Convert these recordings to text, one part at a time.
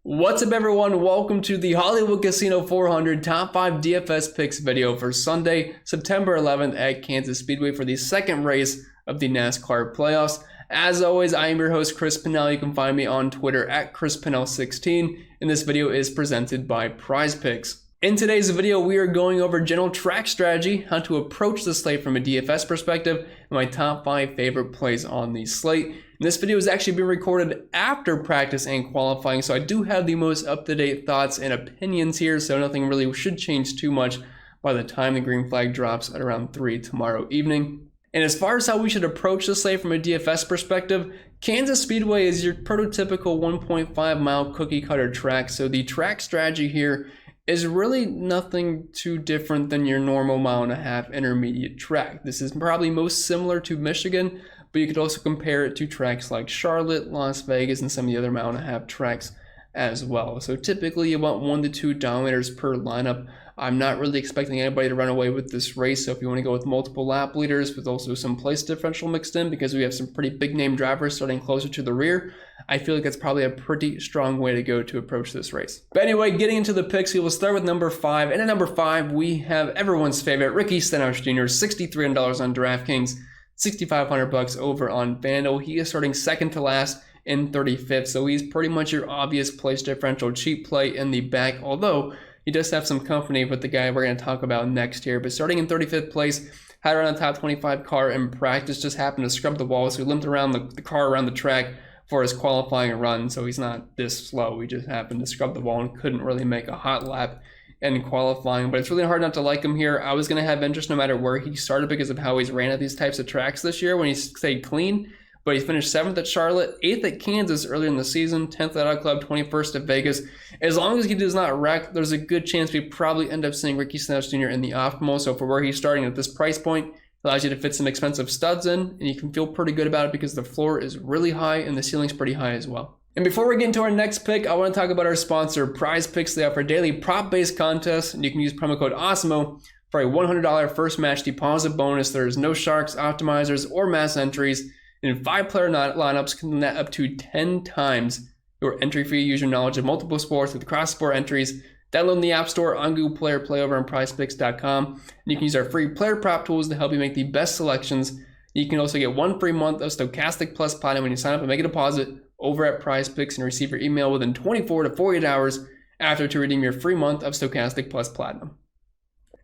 What's up everyone, welcome to the Hollywood Casino 400 Top 5 DFS Picks video for Sunday, September 11th at Kansas Speedway for the second race of the NASCAR playoffs. As always, I am your host Chris Pennell. You can find me on Twitter at ChrisPennell16, and this video is presented by PrizePicks. In today's video, we are going over general track strategy, how to approach the slate from a DFS perspective, and my top 5 favorite plays on the slate. And this video is actually being recorded after practice and qualifying, so I do have the most up-to-date thoughts and opinions here, so nothing really should change too much by the time the green flag drops at around 3 tomorrow evening. And as far as how we should approach the slate from a DFS perspective, Kansas Speedway is your prototypical 1.5 mile cookie cutter track, so the track strategy here is really nothing too different than your normal 1.5 mile intermediate track. This is probably most similar to Michigan, but you could also compare it to tracks like Charlotte, Las Vegas, and some of the other 1.5 mile tracks as well. So typically you want 1 to 2 dominators per lineup. I'm not really expecting anybody to run away with this race, so if you want to go with multiple lap leaders with also some place differential mixed in, because we have some pretty big name drivers starting closer to the rear, I feel like that's probably a pretty strong way to go to approach this race. But anyway, getting into the picks, we will start with number 5. And at number 5, we have everyone's favorite, Ricky Stenhouse Jr., $6,300 on DraftKings, $6,500 over on FanDuel. He is starting second to last in 35th, so he's pretty much your obvious place differential cheap play in the back, although he does have some company with the guy we're going to talk about next here. But starting in 35th place, had around a top 25 car in practice, just happened to scrub the wall, so he limped around the car around the track for his qualifying run, so he's not this slow. He just happened to scrub the wall and couldn't really make a hot lap in qualifying, but it's really hard not to like him here. I was going to have interest no matter where he started because of how he's ran at these types of tracks this year when he stayed clean, but he finished 7th at Charlotte, 8th at Kansas earlier in the season, 10th at Auto Club, 21st at Vegas. As long as he does not wreck, there's a good chance we probably end up seeing Ricky Stenhouse Jr. in the optimal, so for where he's starting at this price point, allows you to fit some expensive studs in, and you can feel pretty good about it because the floor is really high and the ceiling's pretty high as well. And before we get into our next pick, I want to talk about our sponsor, PrizePicks. They offer daily prop-based contests, and you can use promo code AWESEMO for a $100 first match deposit bonus. There's no sharks, optimizers, or mass entries, and 5-player lineups can net up to 10 times your entry fee. Use your knowledge of multiple sports with cross-sport entries. Download in the App Store, on Google Play, or play over on PrizePicks.com. And you can use our free player prop tools to help you make the best selections. You can also get 1 free month of Stokastic Plus Platinum when you sign up and make a deposit over at PrizePicks and receive your email within 24 to 48 hours after to redeem your free month of Stokastic Plus Platinum.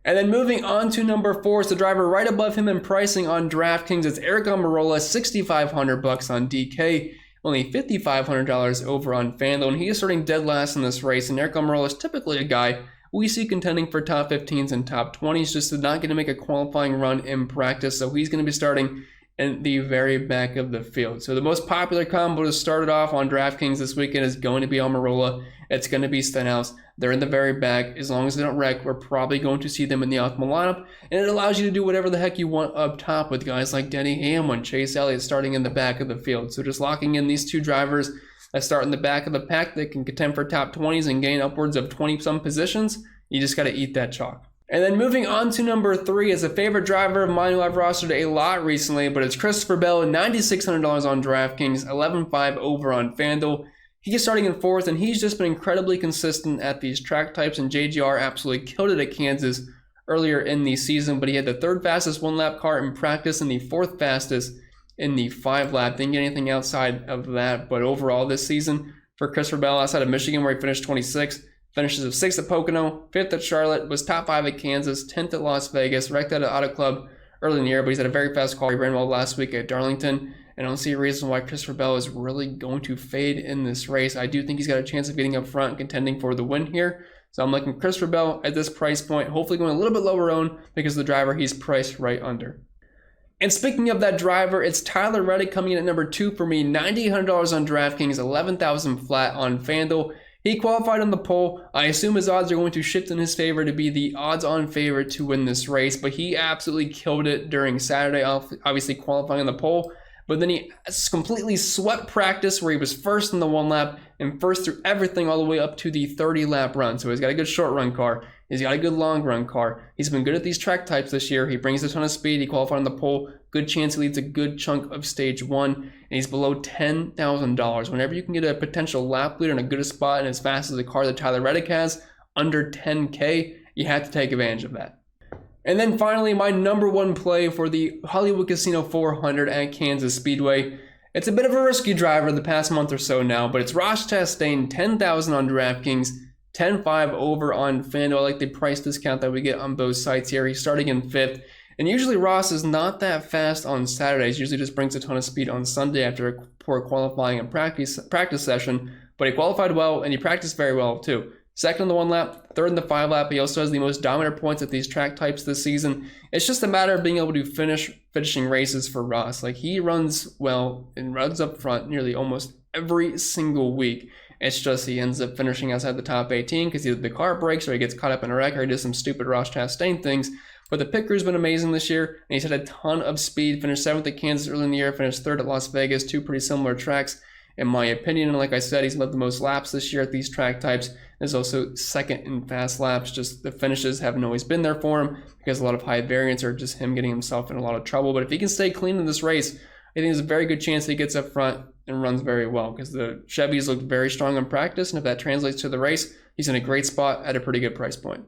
And then moving on to number 4 is the driver right above him in pricing on DraftKings. It's Marola, $6,500 on DK. Only $5,500 over on FanDuel, and he is starting dead last in this race. And Marola is typically a guy we see contending for top 15s and top 20s, just not going to make a qualifying run in practice, so he's going to be starting in the very back of the field. So the most popular combo to start it off on DraftKings this weekend is going to be Marola. It's going to be Stenhouse. They're in the very back. As long as they don't wreck, we're probably going to see them in the optimal lineup. And it allows you to do whatever the heck you want up top with guys like Denny Hamlin, Chase Elliott starting in the back of the field. So just locking in these two drivers that start in the back of the pack that can contend for top 20s and gain upwards of 20-some positions, you just got to eat that chalk. And then moving on to number 3 is a favorite driver of mine who I've rostered a lot recently, but it's Christopher Bell, $9,600 on DraftKings, $11,500 over on FanDuel. He's starting in 4th, and he's just been incredibly consistent at these track types, and JGR absolutely killed it at Kansas earlier in the season, but he had the 3rd fastest 1-lap car in practice and the 4th fastest in the 5-lap. Didn't get anything outside of that, but overall this season for Christopher Bell, outside of Michigan where he finished 26th, finishes of 6th at Pocono, 5th at Charlotte, was top 5 at Kansas, 10th at Las Vegas, wrecked out at Auto Club early in the year, but he's had a very fast car. He ran well last week at Darlington. And I don't see a reason why Christopher Bell is really going to fade in this race. I do think he's got a chance of getting up front and contending for the win here. So I'm liking Christopher Bell at this price point, hopefully going a little bit lower owned because the driver he's priced right under. And speaking of that driver, it's Tyler Reddick coming in at number 2 for me, $9,800 on DraftKings, $11,000 flat on FanDuel. He qualified on the pole. I assume his odds are going to shift in his favor to be the odds-on favorite to win this race, but he absolutely killed it during Saturday, obviously qualifying on the pole. But then he completely swept practice where he was first in the 1 lap and first through everything all the way up to the 30-lap run. So he's got a good short run car. He's got a good long run car. He's been good at these track types this year. He brings a ton of speed. He qualified on the pole. Good chance he leads a good chunk of stage 1. And he's below $10,000. Whenever you can get a potential lap leader in a good spot and as fast as the car that Tyler Reddick has, under 10K, you have to take advantage of that. And then finally, my number 1 play for the Hollywood Casino 400 at Kansas Speedway. It's a bit of a risky driver the past month or so now, but it's Ross Chastain, 10,000 on DraftKings, 10.5 over on FanDuel. I like the price discount that we get on both sites here. He's starting in 5th. And usually Ross is not that fast on Saturdays. Usually just brings a ton of speed on Sunday after a poor qualifying and practice session. But he qualified well, and he practiced very well too. Second on the 1 lap, third in the 5 lap. He also has the most dominant points at these track types this season. It's just a matter of being able to finishing races for Ross. Like, he runs well and runs up front nearly almost every single week. It's just he ends up finishing outside the top 18 because either the car breaks or he gets caught up in a wreck or he does some stupid Ross Chastain things. But the pit crew's been amazing this year, and he's had a ton of speed. Finished 7th at Kansas early in the year, finished 3rd at Las Vegas, 2 pretty similar tracks in my opinion. And like I said, he's led the most laps this year at these track types. There's also 2nd in fast laps. Just the finishes haven't always been there for him because a lot of high variance are just him getting himself in a lot of trouble. But if he can stay clean in this race, I think there's a very good chance he gets up front and runs very well because the Chevys look very strong in practice. And if that translates to the race, he's in a great spot at a pretty good price point.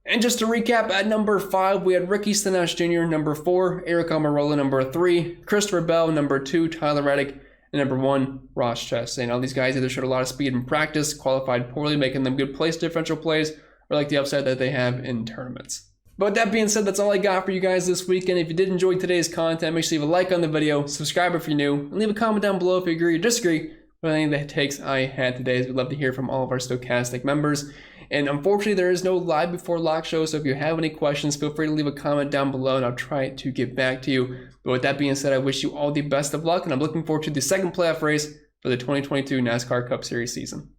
And just to recap, at number 5, we had Ricky Stenhouse Jr., number 4, Rica Marola, number 3, Christopher Bell, number 2, Tyler Reddick, and number 1, Ross Chastain. All these guys either showed a lot of speed in practice, qualified poorly, making them good place differential plays, or like the upside that they have in tournaments. But with that being said, that's all I got for you guys this weekend. If you did enjoy today's content, make sure you leave a like on the video, subscribe if you're new, and leave a comment down below if you agree or disagree with any of the takes I had today. We'd love to hear from all of our Stokastic members. And unfortunately, there is no live before lock show, so if you have any questions, feel free to leave a comment down below and I'll try to get back to you. But with that being said, I wish you all the best of luck, and I'm looking forward to the second playoff race for the 2022 NASCAR Cup Series season.